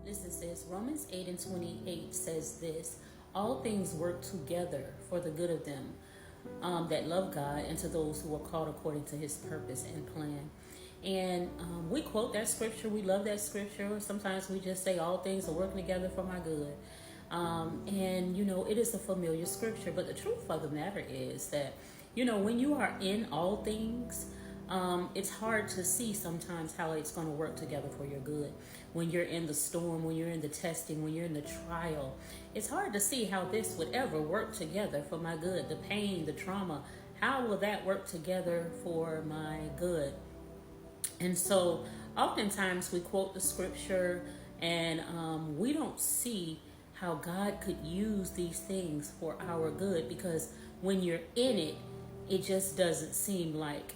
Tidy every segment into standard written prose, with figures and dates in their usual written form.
Listen, sis, Romans 8 and 28 says this: all things work together for the good of them that love God and to those who are called according to his purpose and plan. And we quote that scripture. We love that scripture. Sometimes we just say all things are working together for my good. And, it is a familiar scripture. But the truth of the matter is that, when you are in all things, it's hard to see sometimes how it's going to work together for your good. When you're in the storm, when you're in the testing, when you're in the trial, it's hard to see how this would ever work together for my good. The pain, the trauma, how will that work together for my good? And so oftentimes we quote the scripture and we don't see how God could use these things for our good, because when you're in it, it just doesn't seem like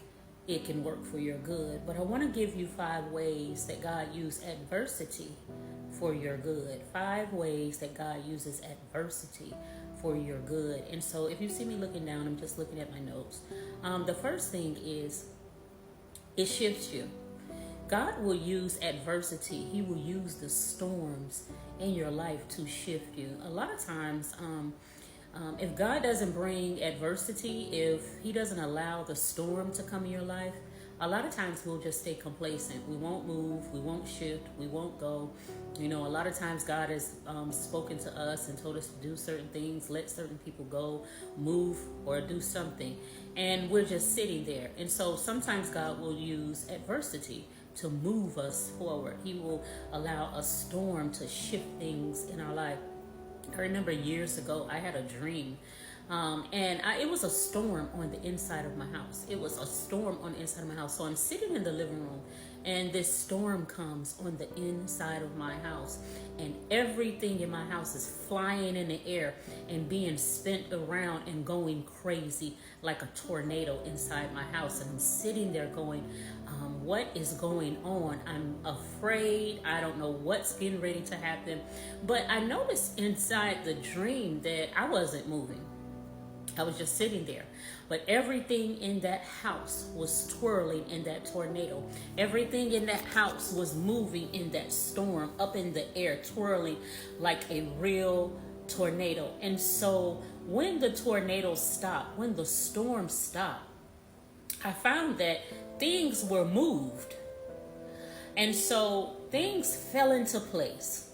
it can work for your good. But I want to give you 5 ways that God used adversity for your good. 5 ways that God uses adversity for your good. And so if you see me looking down, I'm just looking at my notes. The first thing is it shifts you. God will use adversity. He will use the storms in your life to shift you. A lot of times, if God doesn't bring adversity, if he doesn't allow the storm to come in your life, a lot of times we'll just stay complacent. We won't move. We won't shift. We won't go. A lot of times God has spoken to us and told us to do certain things, let certain people go, move, or do something. And we're just sitting there. And so sometimes God will use adversity to move us forward. He will allow a storm to shift things in our life. I remember years ago, I had a dream. It was a storm on the inside of my house. It was a storm on the inside of my house. So I'm sitting in the living room and this storm comes on the inside of my house. And everything in my house is flying in the air and being spent around and going crazy like a tornado inside my house. And I'm sitting there going, what is going on? I'm afraid. I don't know what's getting ready to happen. But I noticed inside the dream that I wasn't moving. I was just sitting there. But everything in that house was twirling in that tornado. Everything in that house was moving in that storm, up in the air, twirling like a real tornado. And so when the tornado stopped, when the storm stopped, I found that things were moved. And so things fell into place.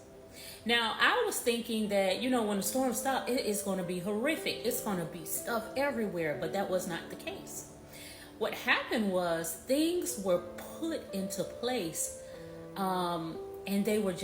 Now, I was thinking that, when the storm stopped, it is going to be horrific. It's going to be stuff everywhere, but that was not the case. What happened was things were put into place, and they were just